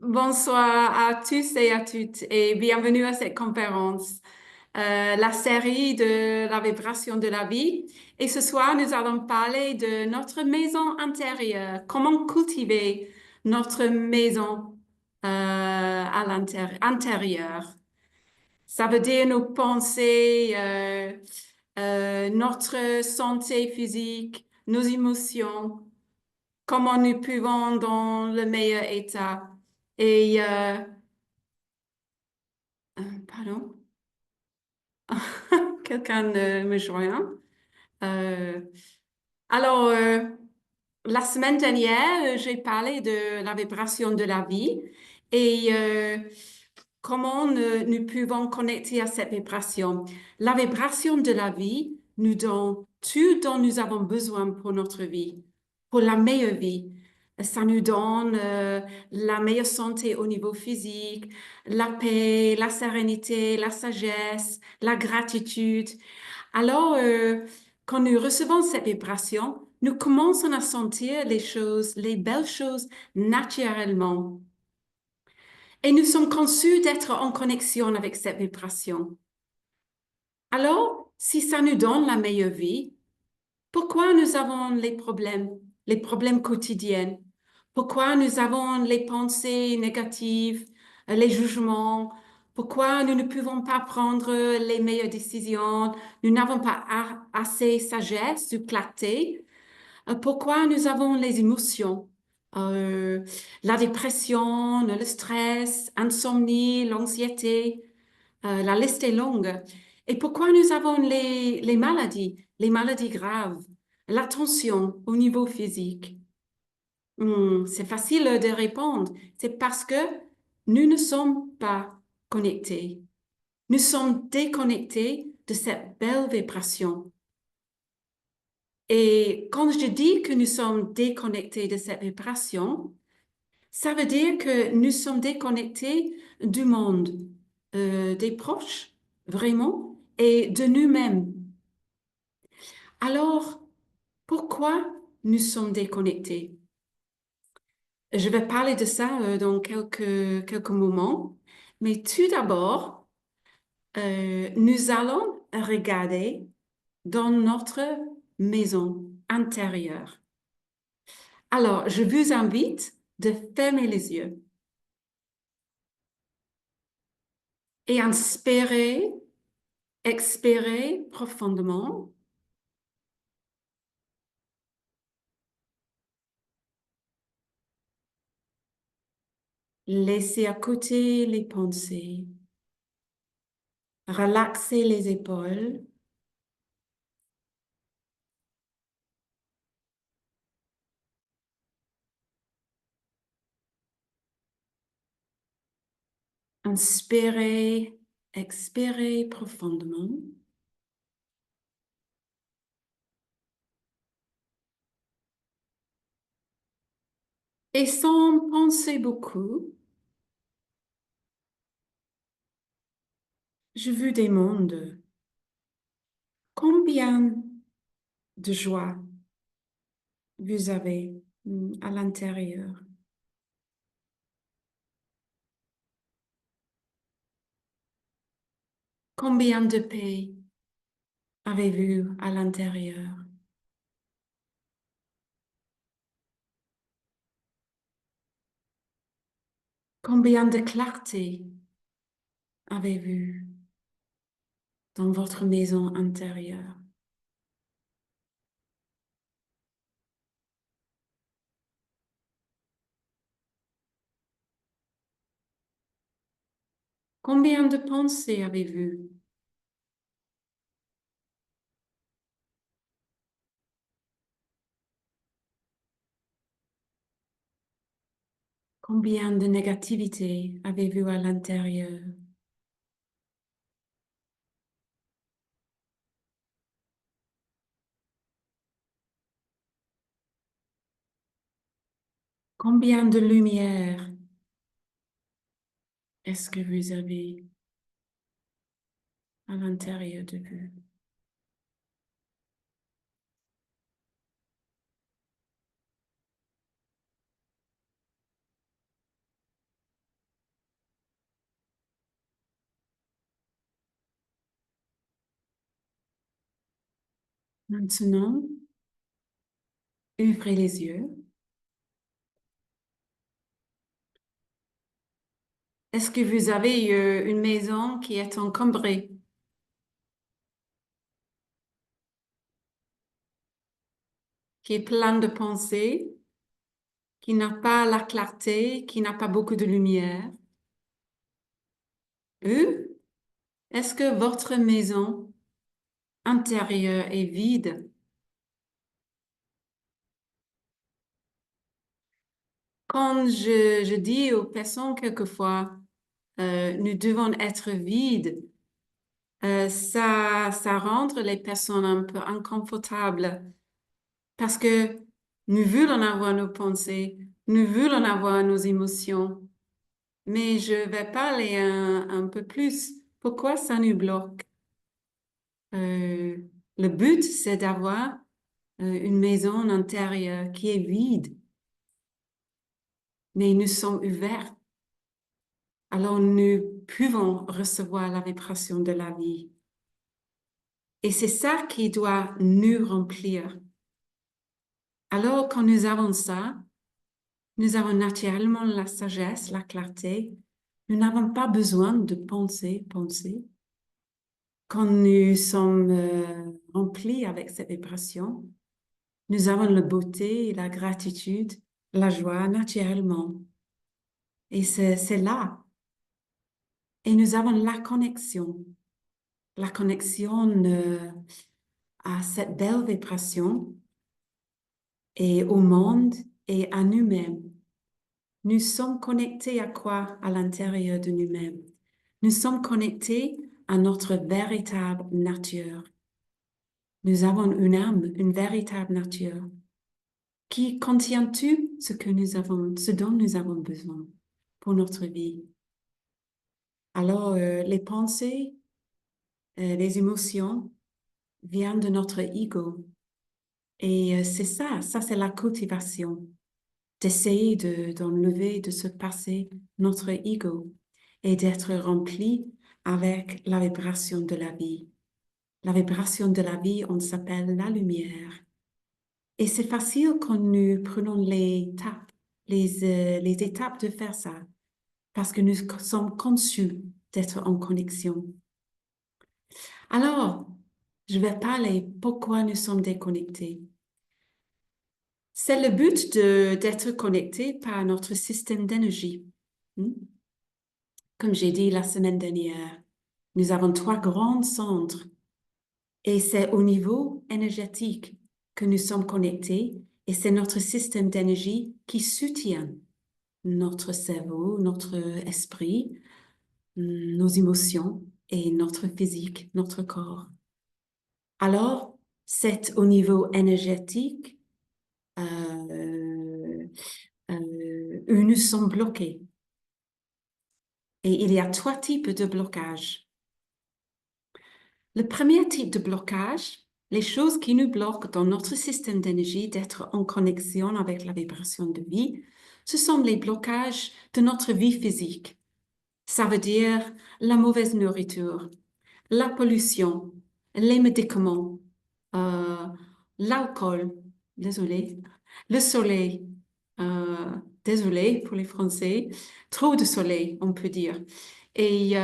Bonsoir à tous et à toutes et bienvenue à cette conférence, la série de la vibration de la vie. Et ce soir, nous allons parler de notre maison intérieure, comment cultiver notre maison à l'intérieur. Ça veut dire nos pensées, notre santé physique, nos émotions, comment nous pouvons dans le meilleur état. Et pardon, quelqu'un me joint. Euh, alors, la semaine dernière, j'ai parlé de la vibration de la vie et comment nous pouvons connecter à cette vibration. La vibration de la vie nous donne tout dont nous avons besoin pour notre vie, pour la meilleure vie. Ça nous donne la meilleure santé au niveau physique, la paix, la sérénité, la sagesse, la gratitude. Alors, quand nous recevons cette vibration, nous commençons à sentir les choses, les belles choses naturellement. Et nous sommes conçus d'être en connexion avec cette vibration. Alors, si ça nous donne la meilleure vie, pourquoi nous avons les problèmes quotidiens? Pourquoi nous avons les pensées négatives, les jugements? Pourquoi nous ne pouvons pas prendre les meilleures décisions? Nous n'avons pas assez sagesse ou clarté. Pourquoi nous avons les émotions? Euh, la dépression, le stress, insomnie, l'anxiété, la liste est longue. Et pourquoi nous avons les maladies graves, la tension au niveau physique? C'est facile de répondre. C'est parce que nous ne sommes pas connectés. Nous sommes déconnectés de cette belle vibration. Et quand je dis que nous sommes déconnectés de cette vibration, ça veut dire que nous sommes déconnectés du monde, des proches, vraiment, et de nous-mêmes. Alors, pourquoi nous sommes déconnectés? Je vais parler de ça dans quelques moments, mais tout d'abord, nous allons regarder dans notre maison intérieure. Alors, je vous invite de fermer les yeux et inspirer, expirer profondément. Laissez à côté les pensées. Relaxez les épaules. Inspirez, expirez profondément. Et sans penser beaucoup, je vous demande combien de joie vous avez à l'intérieur. Combien de paix avez-vous à l'intérieur? Combien de clarté avez-vous dans votre maison intérieure? Combien de pensées avez-vous? Combien de négativité avez-vous à l'intérieur? Combien de lumière est-ce que vous avez à l'intérieur de vous? Maintenant, ouvrez les yeux. Est-ce que vous avez une maison qui est encombrée, qui est pleine de pensées, qui n'a pas la clarté, qui n'a pas beaucoup de lumière? Eux, est-ce que votre maison intérieure est vide? Quand je dis aux personnes quelquefois, nous devons être vides, ça rend les personnes un peu inconfortables parce que nous voulons avoir nos pensées, nous voulons avoir nos émotions, mais je vais parler un peu plus. Pourquoi ça nous bloque? Euh, le but, c'est d'avoir une maison intérieure qui est vide, mais nous sommes ouverts. Alors nous pouvons recevoir la vibration de la vie. Et c'est ça qui doit nous remplir. Alors quand nous avons ça, nous avons naturellement la sagesse, la clarté. Nous n'avons pas besoin de penser. Quand nous sommes remplis avec cette vibration, nous avons la beauté, la gratitude, la joie naturellement. Et c'est là. Et nous avons la connexion à cette belle vibration et au monde et à nous-mêmes. Nous sommes connectés à quoi à l'intérieur de nous-mêmes? Nous sommes connectés à notre véritable nature. Nous avons une âme, une véritable nature qui contient tout ce que nous avons, ce dont nous avons besoin pour notre vie. Alors, les pensées, les émotions viennent de notre ego. Et c'est ça c'est la cultivation, d'essayer d'enlever, de se passer notre ego et d'être rempli avec la vibration de la vie. La vibration de la vie, on s'appelle la lumière. Et c'est facile quand nous prenons les étapes de faire ça, parce que nous sommes conçus d'être en connexion. Alors, je vais parler pourquoi nous sommes déconnectés. C'est le but d'être connecté par notre système d'énergie. Hmm? Comme j'ai dit la semaine dernière, nous avons trois grands centres et c'est au niveau énergétique que nous sommes connectés et c'est notre système d'énergie qui soutient notre cerveau, notre esprit, nos émotions et notre physique, notre corps. Alors, c'est au niveau énergétique où nous sommes bloqués. Et il y a trois types de blocages. Le premier type de blocage, les choses qui nous bloquent dans notre système d'énergie d'être en connexion avec la vibration de vie, ce sont les blocages de notre vie physique. Ça veut dire la mauvaise nourriture, la pollution, les médicaments, euh, l'alcool, désolé, le soleil, désolé pour les Français, trop de soleil, on peut dire. Et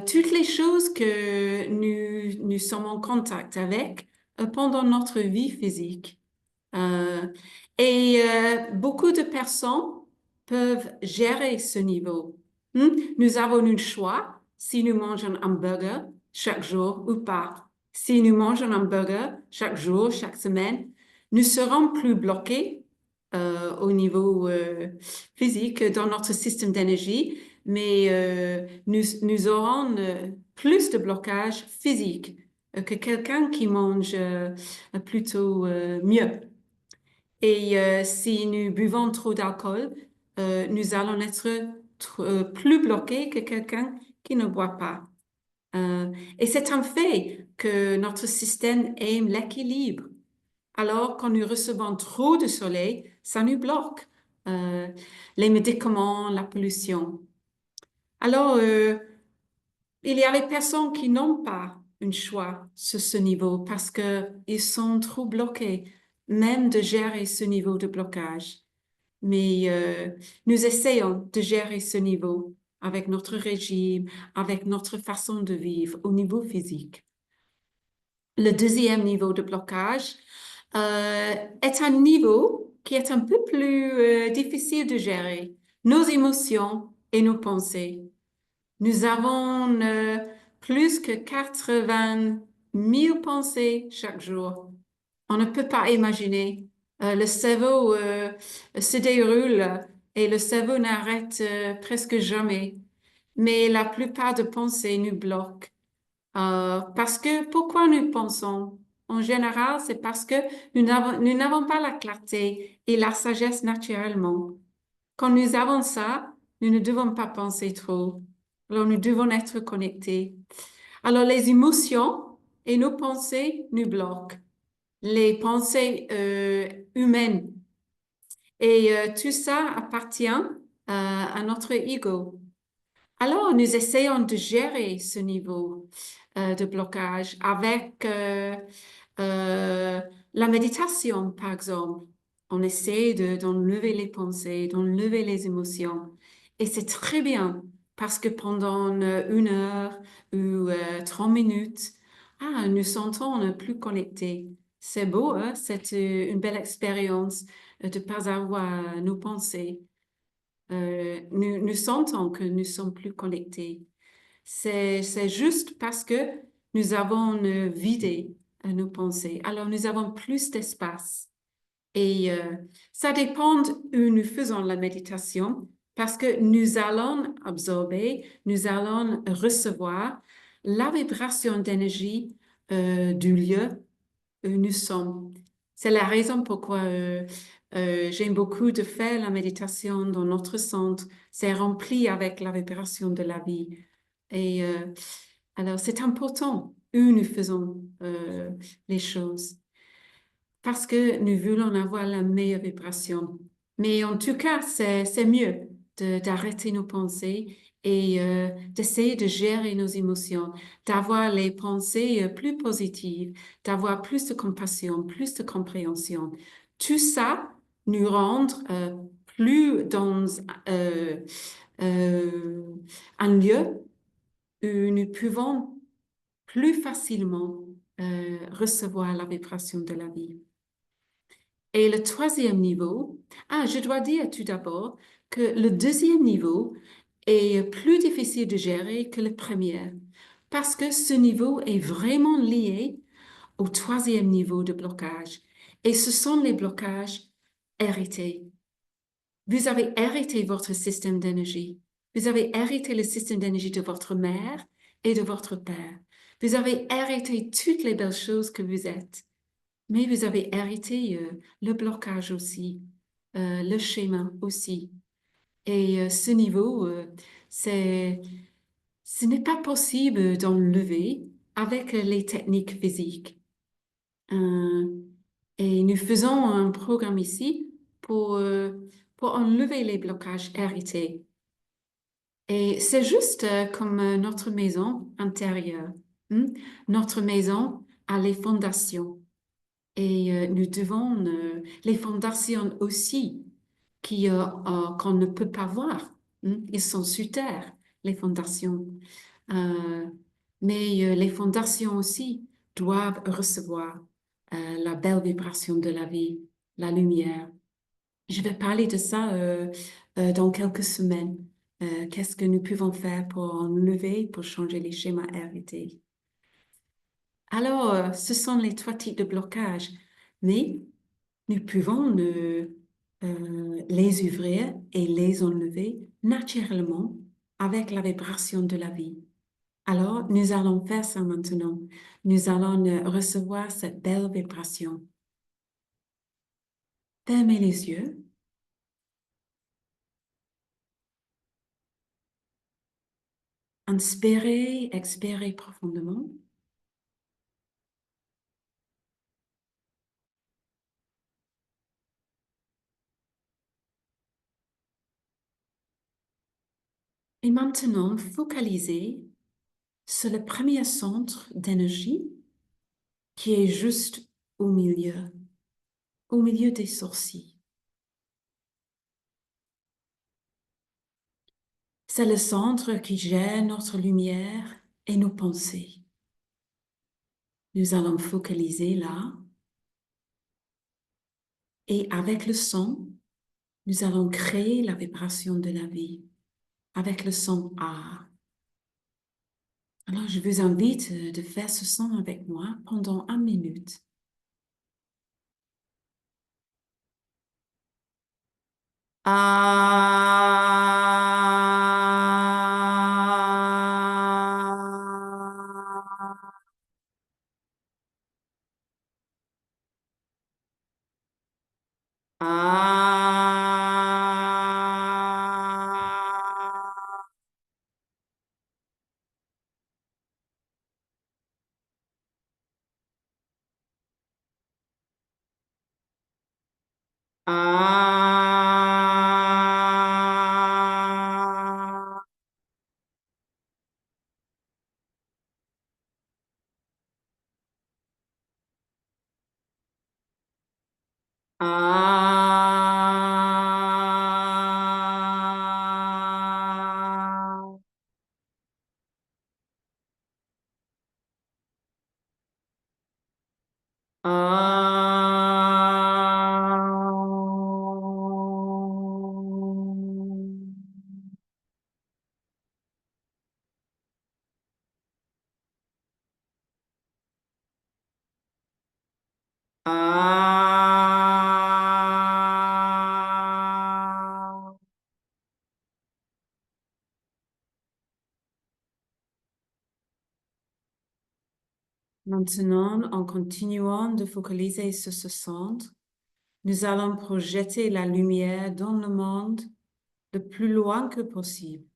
toutes les choses que nous sommes en contact avec pendant notre vie physique. Euh, Beaucoup de personnes peuvent gérer ce niveau. Nous avons un choix si nous mangeons un burger chaque jour ou pas. Si nous mangeons un burger chaque jour, chaque semaine, nous serons plus bloqués au niveau physique dans notre système d'énergie, mais nous aurons plus de blocage physique que quelqu'un qui mange plutôt mieux. Et si nous buvons trop d'alcool, nous allons être plus bloqués que quelqu'un qui ne boit pas. Et c'est un fait que notre système aime l'équilibre. Alors, quand nous recevons trop de soleil, ça nous bloque. Euh, les médicaments, la pollution. Alors, il y a les personnes qui n'ont pas un choix sur ce niveau parce que ils sont trop bloqués, même de gérer ce niveau de blocage. Mais nous essayons de gérer ce niveau avec notre régime, avec notre façon de vivre au niveau physique. Le deuxième niveau de blocage est un niveau qui est un peu plus difficile de gérer. Nos émotions et nos pensées. Nous avons plus que 80 000 pensées chaque jour. On ne peut pas imaginer. Le cerveau se déroule et le cerveau n'arrête presque jamais. Mais la plupart des pensées nous bloquent. Parce que pourquoi nous pensons? En général, c'est parce que nous n'avons pas la clarté et la sagesse naturellement. Quand nous avons ça, nous ne devons pas penser trop. Alors, nous devons être connectés. Alors, les émotions et nos pensées nous bloquent. Les pensées humaines. Et tout ça appartient à notre ego. Alors, nous essayons de gérer ce niveau de blocage avec euh, la méditation, par exemple. On essaie d'enlever les pensées, d'enlever les émotions. Et c'est très bien parce que pendant 1 heure ou 30 minutes, nous sentons plus connectés. C'est beau, hein? C'est une belle expérience de ne pas avoir nos pensées. Nous sentons que nous sommes plus connectés. C'est juste parce que nous avons vidé nos pensées. Alors, nous avons plus d'espace. Et ça dépend où nous faisons la méditation parce que nous allons absorber, nous allons recevoir la vibration d'énergie du lieu où nous sommes. C'est la raison pourquoi j'aime beaucoup de faire la méditation dans notre centre. C'est rempli avec la vibration de la vie. Et alors, c'est important où nous faisons les choses parce que nous voulons avoir la meilleure vibration. Mais en tout cas, c'est mieux d'arrêter nos pensées et d'essayer de gérer nos émotions, d'avoir les pensées plus positives, d'avoir plus de compassion, plus de compréhension. Tout ça nous rend plus dans euh, euh, un lieu où nous pouvons plus facilement recevoir la vibration de la vie. Et le troisième niveau, je dois dire tout d'abord que le deuxième niveau est plus difficile de gérer que le premier, parce que ce niveau est vraiment lié au troisième niveau de blocage. Et ce sont les blocages hérités. Vous avez hérité votre système d'énergie. Vous avez hérité le système d'énergie de votre mère et de votre père. Vous avez hérité toutes les belles choses que vous êtes. Mais vous avez hérité le blocage aussi, le schéma aussi. Et ce niveau, c'est, ce n'est pas possible d'enlever avec les techniques physiques. Euh, et nous faisons un programme ici pour enlever les blocages hérités. Et c'est juste comme notre maison intérieure. Hmm? Notre maison a les fondations. Et nous devons les fondations aussi qu'on ne peut pas voir. Ils sont sous terre, les fondations. Euh, mais les fondations aussi doivent recevoir la belle vibration de la vie, la lumière. Je vais parler de ça dans quelques semaines. Qu'est-ce que nous pouvons faire pour enlever, pour changer les schémas hérités? Alors, ce sont les trois types de blocages. Mais nous pouvons les ouvrir et les enlever naturellement avec la vibration de la vie. Alors, nous allons faire ça maintenant. Nous allons recevoir cette belle vibration. Fermez les yeux. Inspirez, expirez profondément. Et maintenant, focalisez c'est le premier centre d'énergie qui est juste au milieu des sourcils. C'est le centre qui gère notre lumière et nos pensées. Nous allons focaliser là et avec le son, nous allons créer la vibration de la vie avec le son A. Alors, je vous invite de faire ce son avec moi pendant 1 minute. Ah. Ah. Ah. Ah. Ah. Ah. Maintenant, en continuant de focaliser sur ce centre, nous allons projeter la lumière dans le monde le plus loin que possible.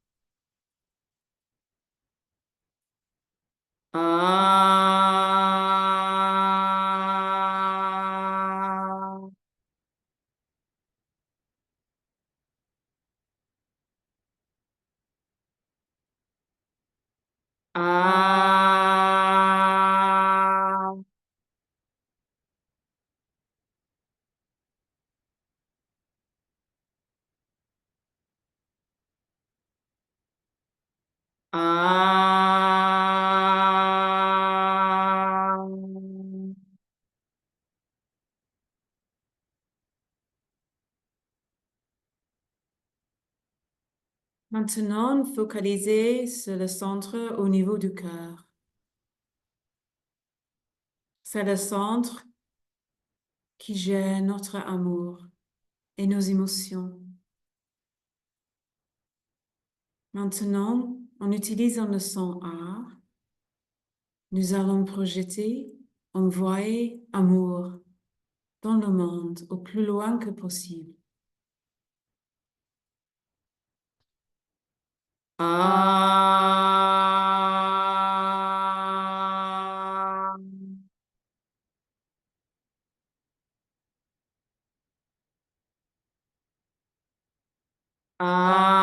Ah. Ah. Ah. Maintenant, focalisez sur le centre au niveau du cœur. C'est le centre qui gère notre amour et nos émotions. Maintenant, en utilisant le son A, nous allons projeter, envoyer amour dans le monde au plus loin que possible. Ah. Ah.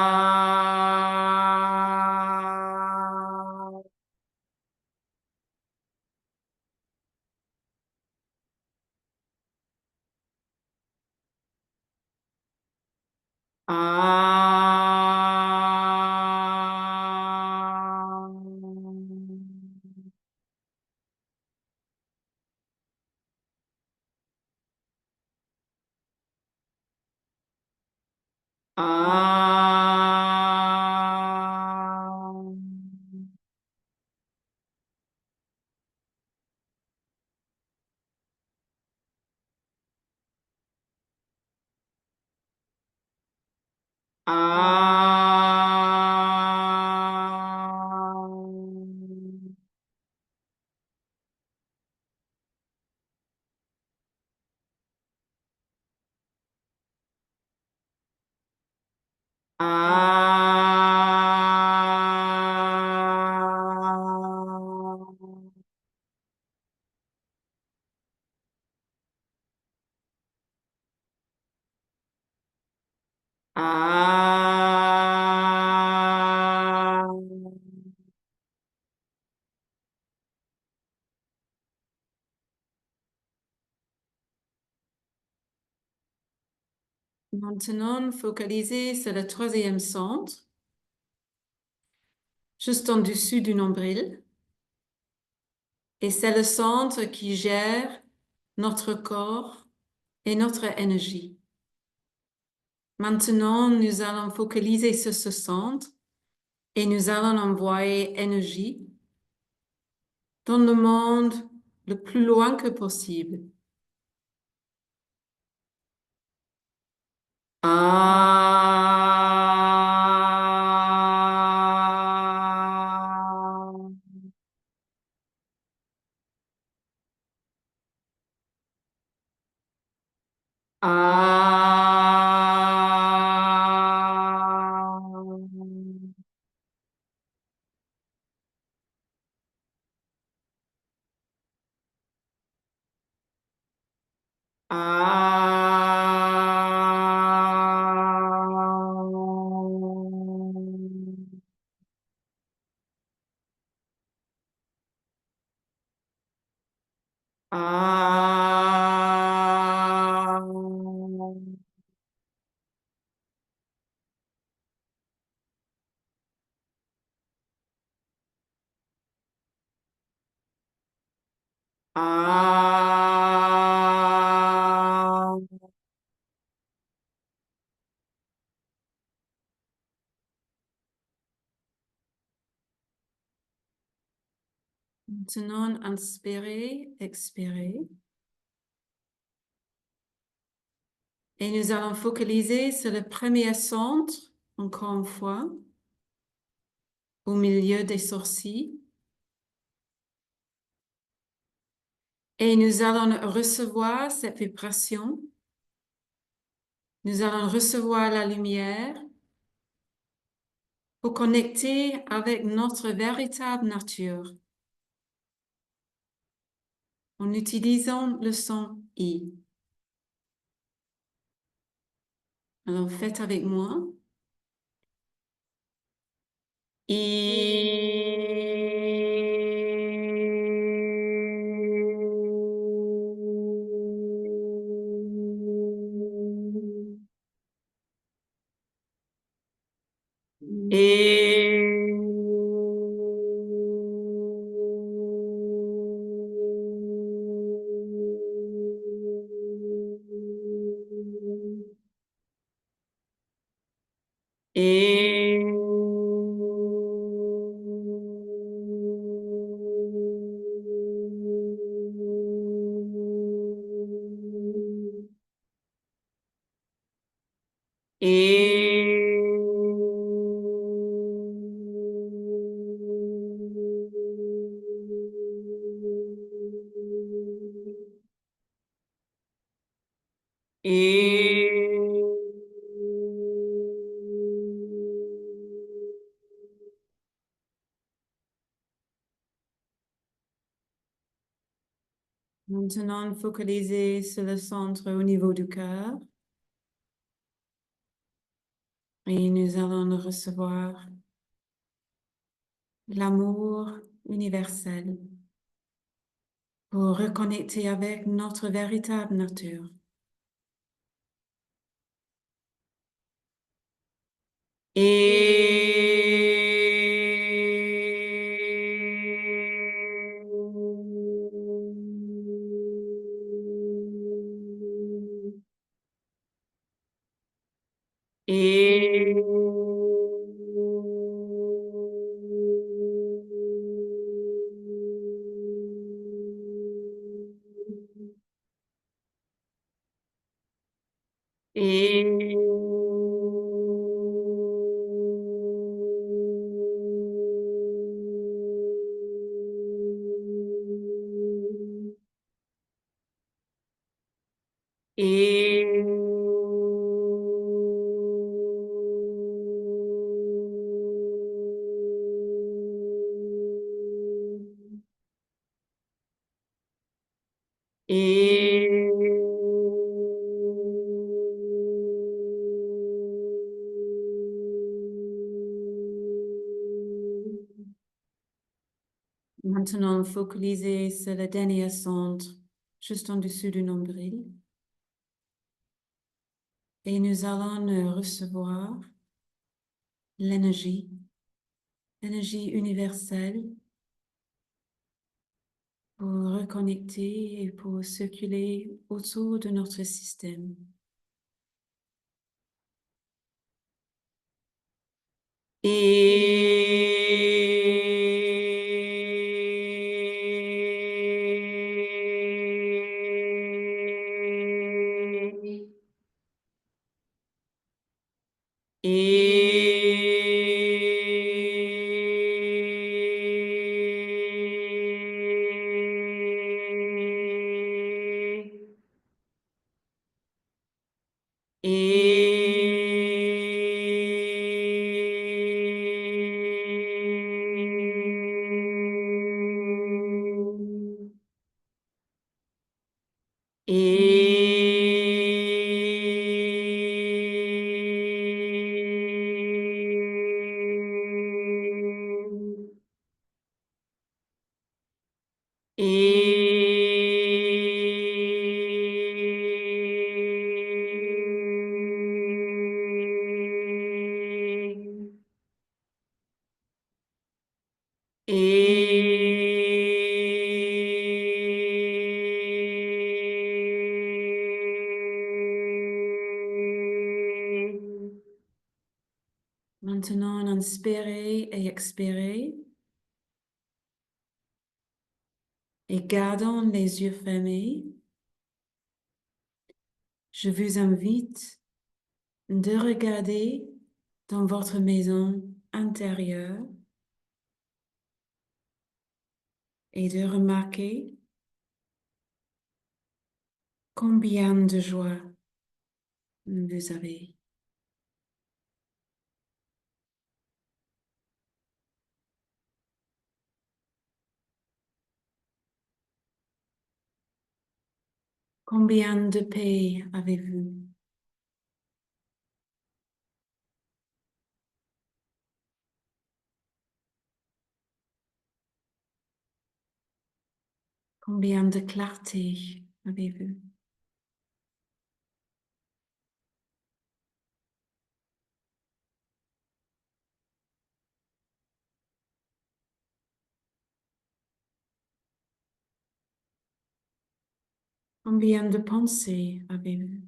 Ah. Ah. Ah. Ah. Ah. Maintenant, focalisez sur le troisième centre, juste en dessus du nombril. Et c'est le centre qui gère notre corps et notre énergie. Maintenant, nous allons focaliser sur ce centre et nous allons envoyer énergie dans le monde le plus loin que possible. Ah. Ah. Ah. Ah. Ah. Maintenant, inspirez, expirez. Et nous allons focaliser sur le premier centre, encore une fois, au milieu des sourcils. Et nous allons recevoir cette vibration. Nous allons recevoir la lumière pour connecter avec notre véritable nature en utilisant le son I. Alors faites avec moi. Et... Et... Et... Et... Maintenant, focalisez sur le centre au niveau du cœur et nous allons recevoir l'amour universel pour reconnecter avec notre véritable nature. Et... Et... Et... Et... Maintenant, focalisez sur le dernier centre, juste en dessous du nombril. Et nous allons recevoir l'énergie, l'énergie universelle pour reconnecter et pour circuler autour de notre système. Maintenant, inspirez et expirez et gardons les yeux fermés. Je vous invite de regarder dans votre maison intérieure et de remarquer combien de joie vous avez. Combien de paix avez-vous? Combien de clarté avez-vous? Combien de pensées avez-vous?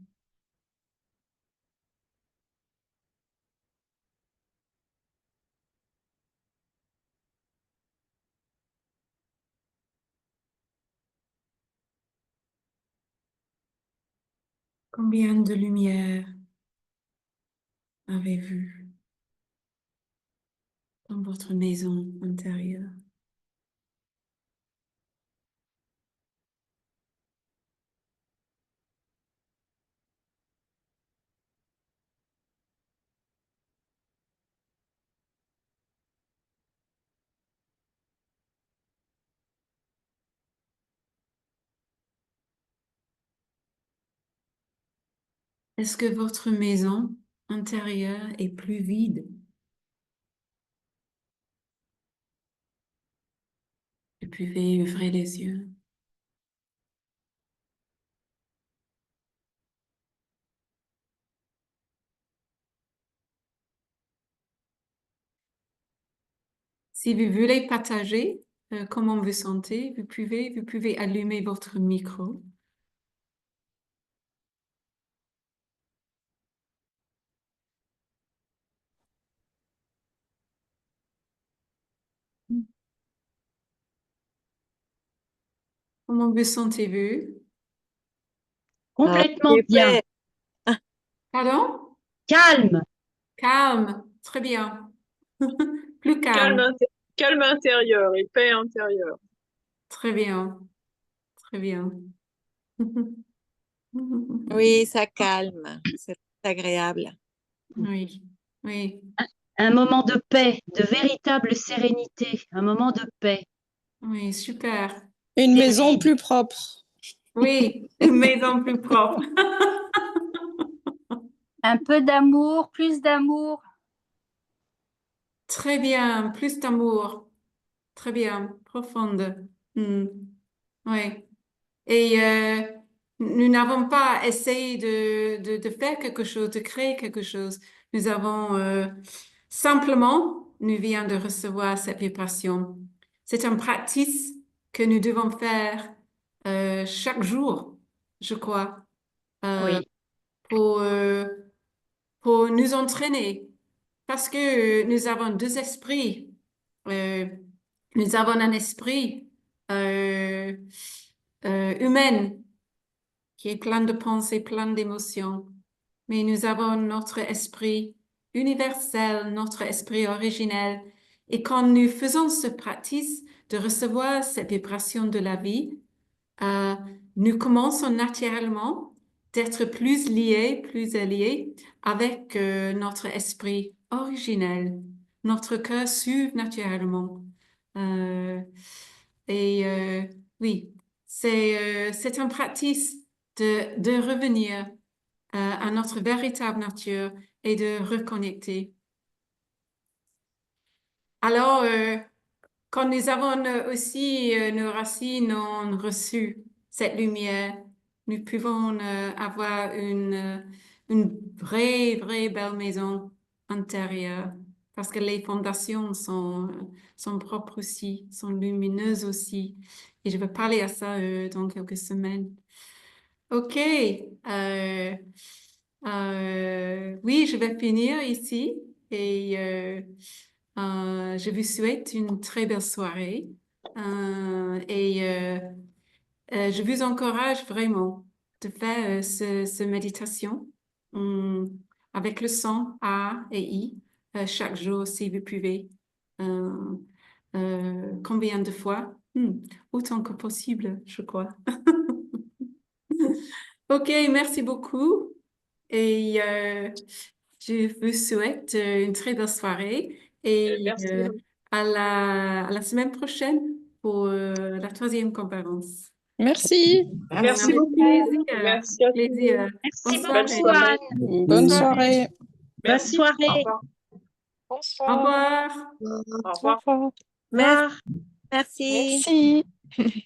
Combien de lumière avez-vous dans votre maison intérieure? Est-ce que votre maison intérieure est plus vide? Vous pouvez ouvrir les yeux. Si vous voulez partager comment vous sentez, vous pouvez allumer votre micro. Comment vous sentez-vous? Complètement J'ai bien. fait Pardon? Calme. Calme. Très bien. Plus Calme, calme. calme intérieur et paix intérieure. Très bien. Très bien. oui, ça calme, c'est agréable. Oui. Oui. Un moment de paix, de véritable sérénité, un moment de paix. Oui. Super. Une maison plus propre. Oui. Une maison plus propre. Un peu d'amour, plus d'amour. Très bien. Plus d'amour. Très bien. Profonde. Hmm. Oui. Et Nous n'avons pas essayé de faire quelque chose, de créer quelque chose. Nous avons simplement, nous venons de recevoir cette vibration. C'est une pratique que nous devons faire chaque jour, je crois, Oui, pour, euh, pour nous entraîner. Parce que nous avons deux esprits. Euh, nous avons un esprit euh, humain qui est plein de pensées, plein d'émotions. Mais nous avons notre esprit universel, notre esprit originel. Et quand nous faisons ce pratique de recevoir cette vibration de la vie, euh, nous commençons naturellement d'être plus liés, plus alliés avec notre esprit originel. Notre cœur s'ouvre naturellement. Euh, oui, c'est une pratique de revenir à notre véritable nature et de reconnecter. Alors, quand nous avons aussi nos racines ont reçu cette lumière, nous pouvons avoir une vraie belle maison intérieure parce que les fondations sont propres aussi, sont lumineuses aussi. Et je vais parler à ça dans quelques semaines. OK. Oui, je vais finir ici et je vous souhaite une très belle soirée je vous encourage vraiment de faire ce méditation avec le son A et I chaque jour si vous pouvez. Euh, Combien de fois? Autant que possible, je crois. OK, merci beaucoup. Et je vous souhaite une très belle soirée et Merci. à la semaine prochaine pour la troisième conférence. Merci. Merci Avec beaucoup. plaisir. Merci à tous. Plaisir. merci Bonne beaucoup, soirée. Anne. Bonne soirée. soirée. Bonne Merci. soirée. Au revoir. Au Bonsoir. revoir. Au Au revoir. revoir. Merci. Merci. Merci.